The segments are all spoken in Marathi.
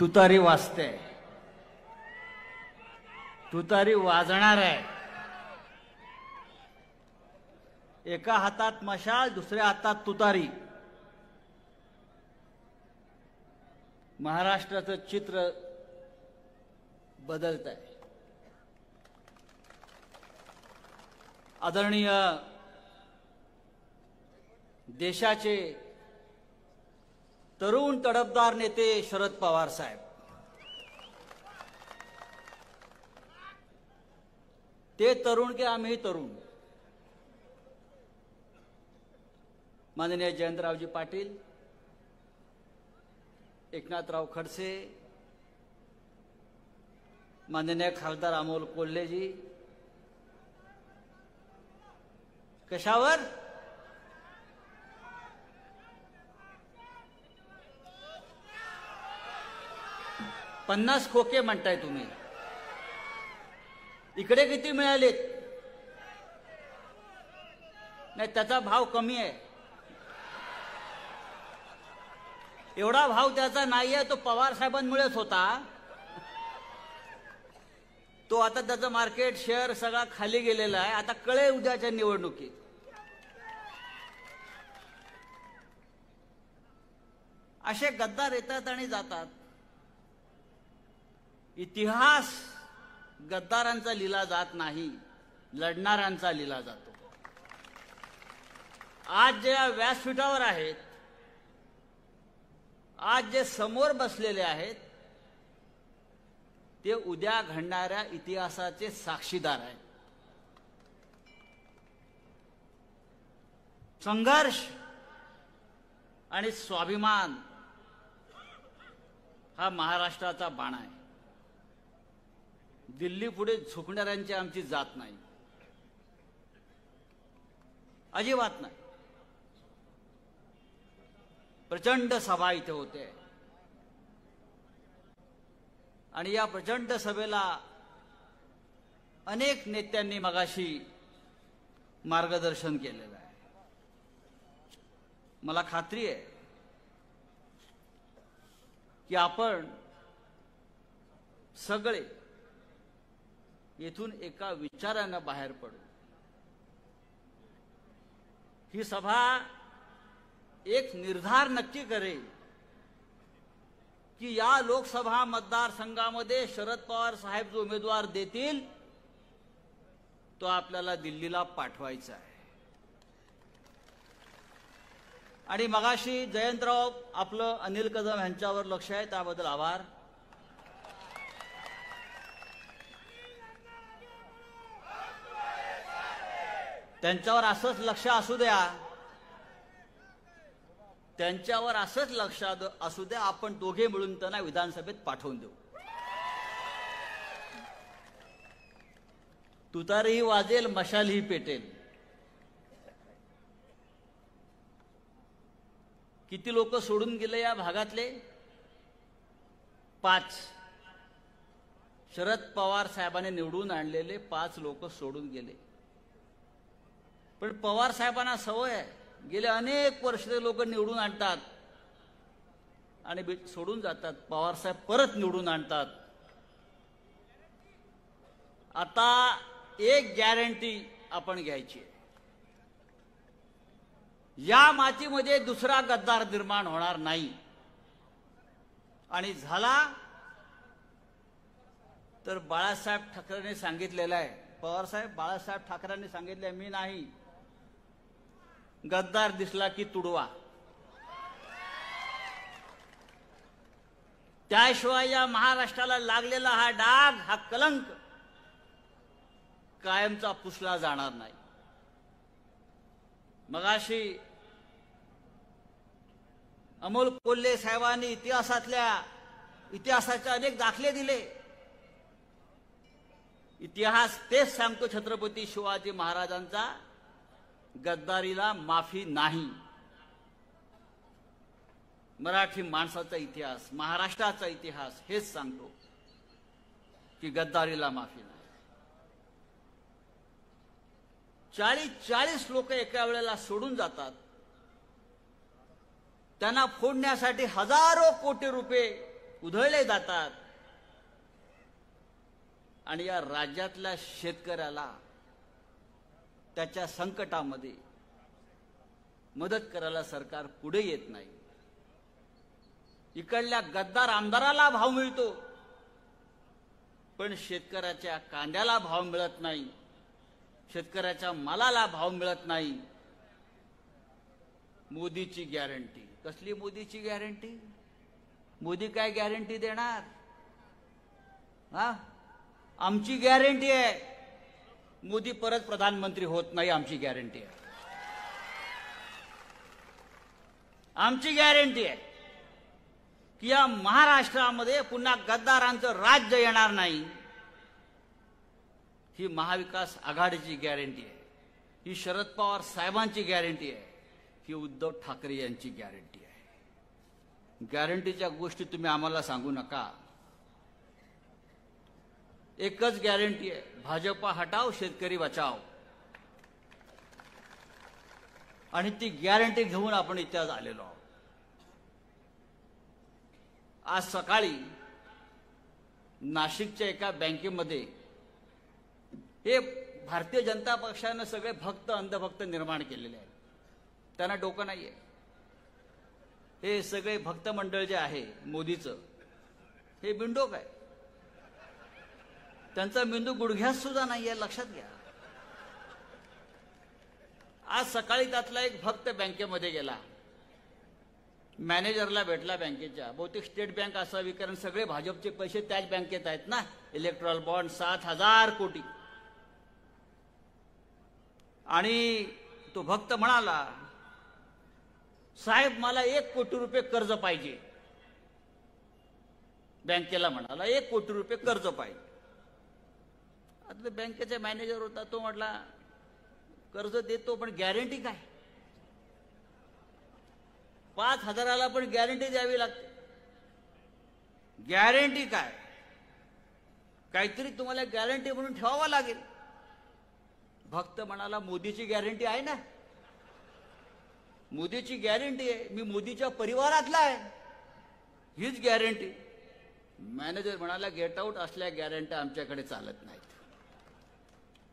तुतारी वाजते, तुतारी वाजणार आहे. एका हातात मशाल, दुसऱ्या हातात तुतारी. महाराष्ट्राचं चित्र बदलत आहे. आदरणीय देशाचे तरुण तडफदार नेते शरद पवार साहेब, ते तरुण की आम्ही तरुण. माननीय जयंतरावजी पाटील, एकनाथराव खडसे, माननीय खासदार अमोल कोल्हेजी, कशावर? पन्नास खोके म्हणताय तुम्ही. इकडे किती मिळालेत? नाही, त्याचा भाव कमी आहे. एवढा भाव त्याचा नाही आहे. तो पवार साहेबांमुळेच होता. तो आता त्याचं मार्केट शेअर सगळा खाली गेलेला आहे. आता कळे उद्याच्या निवडणुकीत. असे गद्दार येतात आणि जातात. इतिहास गद्दारांचा लिहिला जात नाही, लढणाऱ्यांचा लिहिला जातो. आज जे व्यासपीठावर आहेत, आज जे समोर बसलेले आहेत, ते उद्या घडणाऱ्या इतिहासाचे साक्षीदार आहेत. संघर्ष आणि स्वाभिमान हा महाराष्ट्राचा बाणा आहे. दिल्ली पुढे झुकणाऱ्यांची आमची जात नाही, अजिबात नाही. प्रचंड सभा इथे होते आणि या प्रचंड सभेला अनेक नेत्यांनी मगाशी मार्गदर्शन केलेलं आहे. मला खात्री आहे की आपण सगळे येथून एका विचारानं बाहेर पडू. ही सभा एक निर्धार नक्की करेल की या लोकसभा मतदारसंघामध्ये शरद पवार साहेब जो उमेदवार देतील तो आपल्याला दिल्लीला पाठवायचा आहे. आणि मगाशी जयंतराव आपलं अनिल कदम यांच्यावर लक्ष आहे, त्याबद्दल आभार. त्यांच्यावर असंच लक्ष असू द्या, त्यांच्यावर असंच लक्ष असू द्या. आपण दोघे मिळून त्यांना विधानसभेत पाठवून देऊ. तुतारीही वाजेल, मशालही पेटेल. किती लोक सोडून गेले या भागातले? 5. शरद पवार साहेबांनी निवडून आणलेले 5 लोक सोडून गेले. पण पवार साहेबांना सवय आहे, गेले अनेक वर्ष ते लोक निवडून आणतात आणि सोडून जातात. पवार साहेब परत निवडून आणतात. आता एक गॅरंटी आपण घ्यायची आहे, या मातीमध्ये दुसरा गद्दार निर्माण होणार नाही. आणि झाला तर बाळासाहेब ठाकरेंनी सांगितलेलं आहे, पवार साहेब बाळासाहेब ठाकरेंनी सांगितले, मी नाही, गद्दार दिसला की तुडवा. त्याशिवाय या महाराष्ट्राला लागलेला हा डाग, हा कलंक कायमचा पुसला जाणार नाही. मगाशी अमोल कोल्हे साहेबांनी इतिहासाचे अनेक दाखले दिले. इतिहास तेच सांगतो छत्रपती शिवाजी महाराजांचा, गद्दारीला माफी नाही. मराठी माणसाचा इतिहास, महाराष्ट्राचा इतिहास हेच सांगतो की गद्दारीला माफी नाही. 40 लोक एका वेळेला सोडून जातात. त्यांना फोडण्यासाठी हजारो कोटी रुपये उधळले जातात आणि या राज्यातल्या शेतकऱ्याला त्याच्या संकटामध्ये मदत करायला सरकार पुढे येत नाही. इकडल्या गद्दार आमदाराला भाव मिळतो, पण शेतकऱ्याच्या कांद्याला भाव मिळत नाही, शेतकऱ्याच्या मालाला भाव मिळत नाही. मोदीची गॅरंटी. कसली मोदीची गॅरंटी? मोदी काय गॅरंटी देणार? हा, आमची गॅरंटी आहे, मोदी परत प्रधानमंत्री होत नाही, आमची गॅरंटी आहे. आमची गॅरंटी आहे की या महाराष्ट्रामध्ये पुन्हा गद्दारांचं राज्य येणार नाही. ही महाविकास आघाडीची गॅरंटी आहे, ही शरद पवार साहेबांची गॅरंटी आहे, ही उद्धव ठाकरे यांची गॅरंटी आहे. गॅरंटीच्या गोष्टी तुम्ही आम्हाला सांगू नका. एकच गॅरंटी आहे, भाजपा हटाव शेतकरी बचाव. आणि ती गॅरंटी घेऊन आपण इथे आज आलेलो आहोत. आज सकाळी नाशिकच्या एका बँकेमध्ये हे भारतीय जनता पक्षानं सगळे भक्त अंधभक्त निर्माण केलेले आहेत. त्यांना डोकं नाहीये. हे सगळे भक्त मंडळ जे आहे मोदीचं, हे बिंडोक आहे. त्यांचा मेंदू गुडघ्यात सुद्धा नाहीये, लक्षात घ्या. आज सकाळी त्यातला एक भक्त बँकेमध्ये गेला, मॅनेजरला भेटला बँकेच्या. बहुतेक स्टेट बँक असावी, कारण सगळे भाजपचे पैसे त्याच बँकेत आहेत ना. इलेक्ट्रॉल बॉन्ड 7,000 कोटी. आणि तो भक्त म्हणाला, साहेब मला 1 कोटी रुपये कर्ज पाहिजे. बँकेला म्हणाला 1 कोटी रुपये कर्ज पाहिजे. आता बँकेचा मॅनेजर होता, तो म्हटला कर्ज देतो, पण गॅरंटी काय? 5,000ला पण गॅरंटी द्यावी लागते. गॅरंटी काय? काहीतरी तुम्हाला गॅरंटी म्हणून ठेवावं लागेल. भक्त म्हणाला मोदीची गॅरंटी आहे ना, मोदीची गॅरंटी आहे, मी मोदीच्या परिवारातला आहे, हीच गॅरंटी. मॅनेजर म्हणाला गेट आउट, असल्या गॅरंटी आमच्याकडे चालत नाहीत.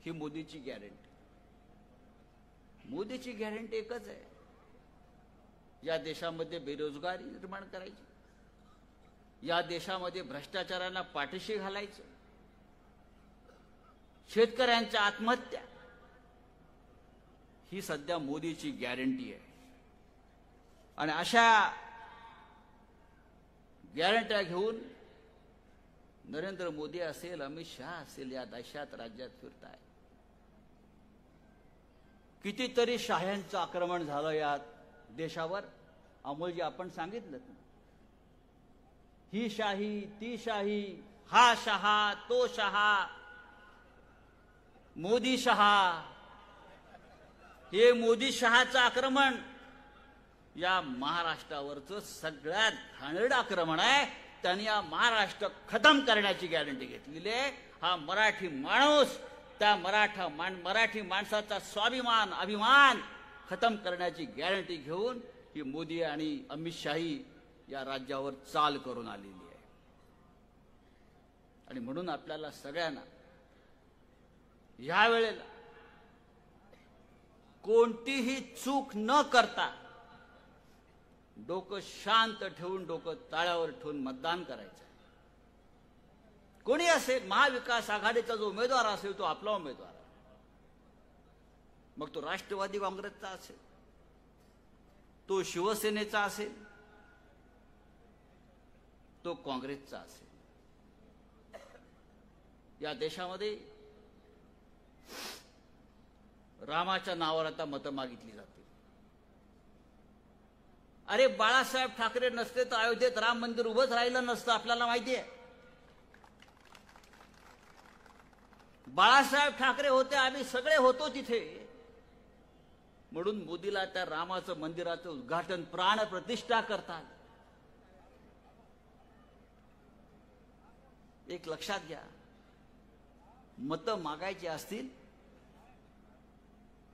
ही मोदीची गॅरंटी. मोदीची गॅरंटी एकच आहे, या देशामध्ये बेरोजगारी निर्माण करायची, या देशामध्ये भ्रष्टाचाराला पाठीशी घालायचं, शेतकऱ्यांच्या आत्महत्या, ही सध्या मोदीची गॅरंटी आहे. आणि अशा गॅरंट्या घेऊन नरेंद्र मोदी असेल, अमित शहा असेल, या देशात राज्यात फिरताय. कितीतरी शाह्यांचं आक्रमण झालं या देशावर. अमोलजी आपण सांगितलं, ही शाही ती शाही, हा शहा तो शहा, मोदी शहा. हे मोदी शहाचं आक्रमण या महाराष्ट्रावरचं सगळ्यात घाणेरडं आक्रमण आहे. त्यांनी या महाराष्ट्र खतम करण्याची गॅरंटी घेतलेली आहे. हा मराठी माणूस, त्या मराठी माणसाचा स्वाभिमान अभिमान खतम करण्याची गॅरंटी घेऊन ही मोदी आणि अमित शाही या राज्यावर चाल करून आलेली आहे. आणि म्हणून आपल्याला सगळ्यांना या वेळेला कोणतीही चूक न करता डोकं शांत ठेवून, डोकं ताळ्यावर ठेवून मतदान करायचं. कोणी असेल, महाविकास आघाडीचा जो उमेदवार असेल तो आपला उमेदवार. मग तो राष्ट्रवादी काँग्रेसचा असेल, तो शिवसेनेचा असेल, तो काँग्रेसचा असेल. या देशामध्ये रामाच्या नावावर आता मतं मागितली जाते. अरे बाळासाहेब ठाकरे नसते तर अयोध्येत राम मंदिर उभंच राहिलं नसतं, आपल्याला माहिती आहे. बाळासाहेब ठाकरे होते, आम्ही सगळे होतो तिथे. म्हणून मोदीला त्या रामाचं मंदिराचं उद्घाटन प्राण प्रतिष्ठा करतात. एक लक्षात घ्या, मतं मागायची असतील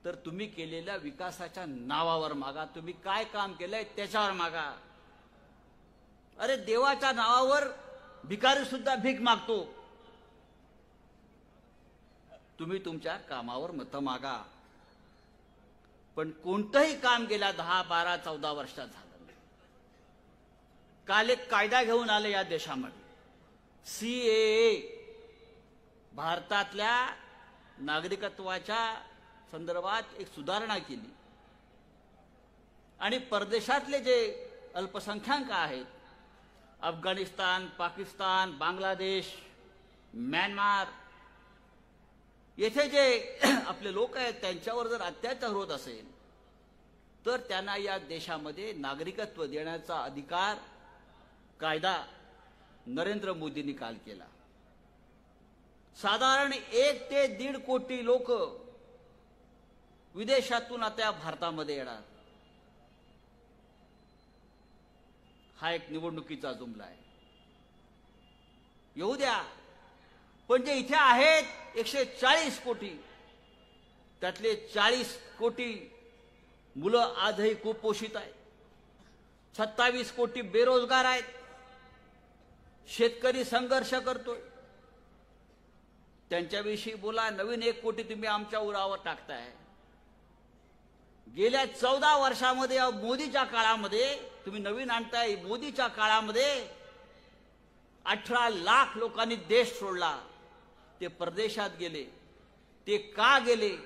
तर तुम्ही केलेल्या विकासाच्या नावावर मागा. तुम्ही काय काम केलंय त्याच्यावर मागा. अरे देवाच्या नावावर भिकारी सुद्धा भीक मागतो. तुम्ही तुमच्या कामावर मतं मागा, पण कोणतंही काम गेल्या 10, 12, 14 वर्षात झालं नाही. काल एक कायदा घेऊन आले या देशामध्ये, CAA, भारतातल्या नागरिकत्वाच्या संदर्भात एक सुधारणा केली आणि परदेशातले जे अल्पसंख्याक आहेत, अफगाणिस्तान, पाकिस्तान, बांगलादेश, म्यानमार, येथे जे आपले लोक आहेत त्यांच्यावर जर अत्याचार होत असेल तर त्यांना या देशामध्ये नागरिकत्व देण्याचा अधिकार कायदा नरेंद्र मोदींनी काल केला. साधारण 1 ते 1.5 कोटी लोक विदेशातून आता भारतामध्ये येणार. हा एक निवडणुकीचा जुमला आहे. येऊ द्या, पण जे इथे आहेत 140 कोटी, त्यातले 40 कोटी मुलं आजही कुपोषित आहेत, 27 कोटी बेरोजगार आहेत, शेतकरी संघर्ष करतोय. त्यांच्याविषयी बोला. नवीन 1 कोटी तुम्ही आमच्या उरावर टाकताय. गेल्या 14 वर्षामध्ये मोदीच्या काळामध्ये तुम्ही नवीन आणताय. मोदीच्या काळामध्ये 18 लाख लोकांनी देश सोडला. ते परदेशात गेले. ते का गेले?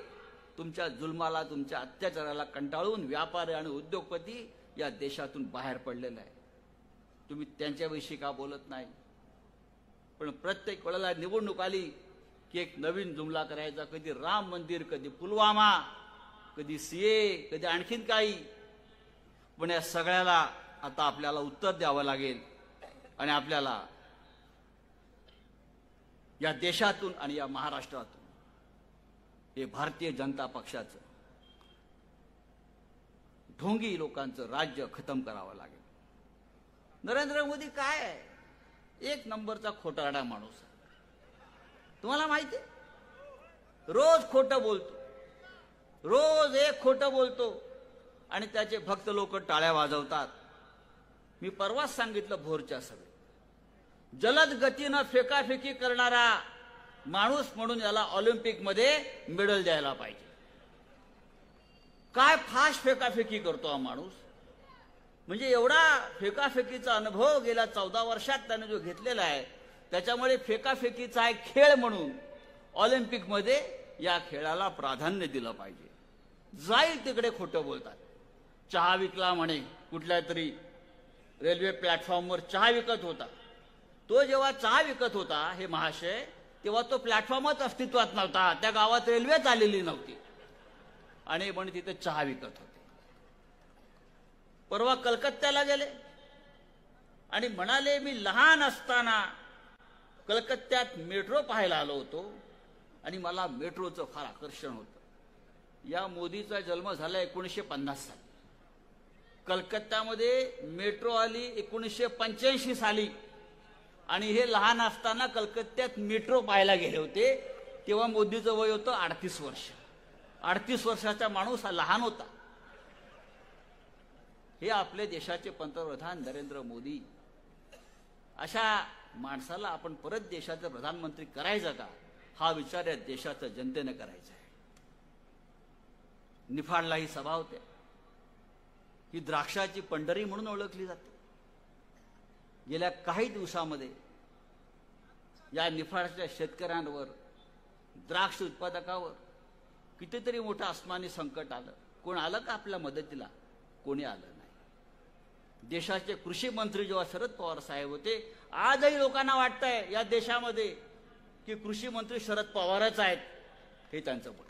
तुमच्या जुलमाला, तुमच्या अत्याचाराला कंटाळून व्यापारी आणि उद्योगपती या देशातून बाहेर पडलेला आहे. तुम्ही त्यांच्याविषयी का बोलत नाही? पण प्रत्येक वेळेला निवडणूक आली की एक नवीन जुमला करायचा. कधी राम मंदिर, कधी पुलवामा, कधी CAA, कधी आणखीन काही. पण या सगळ्याला आता आपल्याला उत्तर द्यावं लागेल आणि आपल्याला या देशातून आणि या महाराष्ट्रातून हे भारतीय जनता पक्षाचं ढोंगी लोकांचं राज्य खतम करावं लागेल. नरेंद्र मोदी काय आहे? 1 नंबरचा खोटारडा माणूस आहे. तुम्हाला माहिती आहे, रोज खोटं बोलतो, रोज एक खोटं बोलतो आणि त्याचे भक्त लोक टाळ्या वाजवतात. मी परवाच सांगितलं भोरच्या सभेत, जलद गतीनं फेकाफेकी करणारा माणूस म्हणून याला ऑलिम्पिकमध्ये मेडल द्यायला पाहिजे. काय फास्ट फेकाफेकी करतो हा माणूस. म्हणजे एवढा फेकाफेकीचा अनुभव गेल्या 14 वर्षात त्याने जो घेतलेला आहे, त्याच्यामुळे फेकाफेकीचा एक खेळ म्हणून ऑलिम्पिकमध्ये या खेळाला प्राधान्य दिलं पाहिजे. जाईल तिकडे खोटं बोलतात. चहा विकला म्हणे, कुठल्या तरी रेल्वे प्लॅटफॉर्मवर चहा विकत होता. तो जेव्हा चहा विकत होता हे महाशय, तेव्हा तो प्लॅटफॉर्मच अस्तित्वात नव्हता. त्या गावात रेल्वेच आलेली नव्हती आणि म्हणे तिथे चहा विकत होते. परवा कलकत्त्याला गेले आणि म्हणाले, मी लहान असताना कलकत्त्यात मेट्रो पाहायला आलो होतो आणि मला मेट्रोचं फार आकर्षण होतं. या मोदीचा जन्म झाला 1950 साली. कलकत्त्यामध्ये मेट्रो आली 1985 साली आणि हे लहान असताना कलकत्त्यात मेट्रो पाहायला गेले होते. तेव्हा मोदीचं वय होतं 38 वर्ष. 38 वर्षाचा माणूस हा लहान होता. हे आपले देशाचे पंतप्रधान नरेंद्र मोदी. अशा माणसाला आपण परत देशाचं प्रधानमंत्री करायचं का? हा विचार या देशाच्या जनतेने करायचा आहे. निफाडला ही सभा होते. ही द्राक्षाची पंढरी म्हणून ओळखली जाते. गेल्या काही दिवसामध्ये या निफाडच्या शेतकऱ्यांवर, द्राक्ष उत्पादकावर कितीतरी मोठं आसमानी संकट आलं. कोण आलं का आपल्या मदतीला? कोणी आलं नाही. देशाचे कृषी मंत्री जेव्हा शरद पवार साहेब होते, आजही लोकांना वाटतंय या देशामध्ये की कृषी मंत्री शरद पवारच आहेत. हे त्यांचं बोल.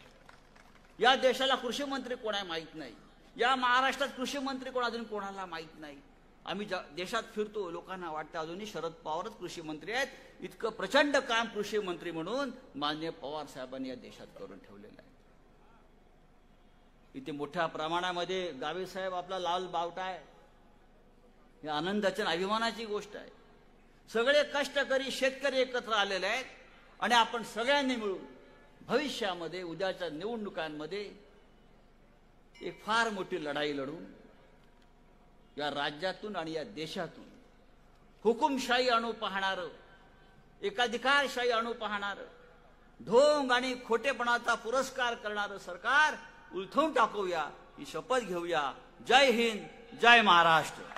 या देशाला कृषी मंत्री कोण आहे माहीत नाही. या महाराष्ट्रात कृषी मंत्री कोण अजून कोणाला माहीत नाही. आम्ही देशात फिरतो, लोकांना वाटतं अजूनही शरद पवारच कृषी मंत्री आहेत. इतकं प्रचंड काम कृषी मंत्री म्हणून माननीय पवार साहेबांनी या देशात करून ठेवलेलं आहे. इथे मोठ्या प्रमाणामध्ये गावी साहेब आपला लाल बावटा आहे. ही आनंदाची आणि अभिमानाची गोष्ट आहे. सगळे कष्टकरी शेतकरी एकत्र आलेले आहेत आणि आपण सगळ्यांनी मिळून भविष्यामध्ये उद्याच्या निवडणुकांमध्ये एक फार मोठी लढाई लढून या राज्यातून आणि या देशातून हुकुमशाही आणू पाहणारं, एकाधिकारशाही आणू पाहणारं, ढोंग आणि खोटेपणाचा पुरस्कार करणारं सरकार उलथवून टाकूया ही शपथ घेऊया. जय हिंद, जय महाराष्ट्र.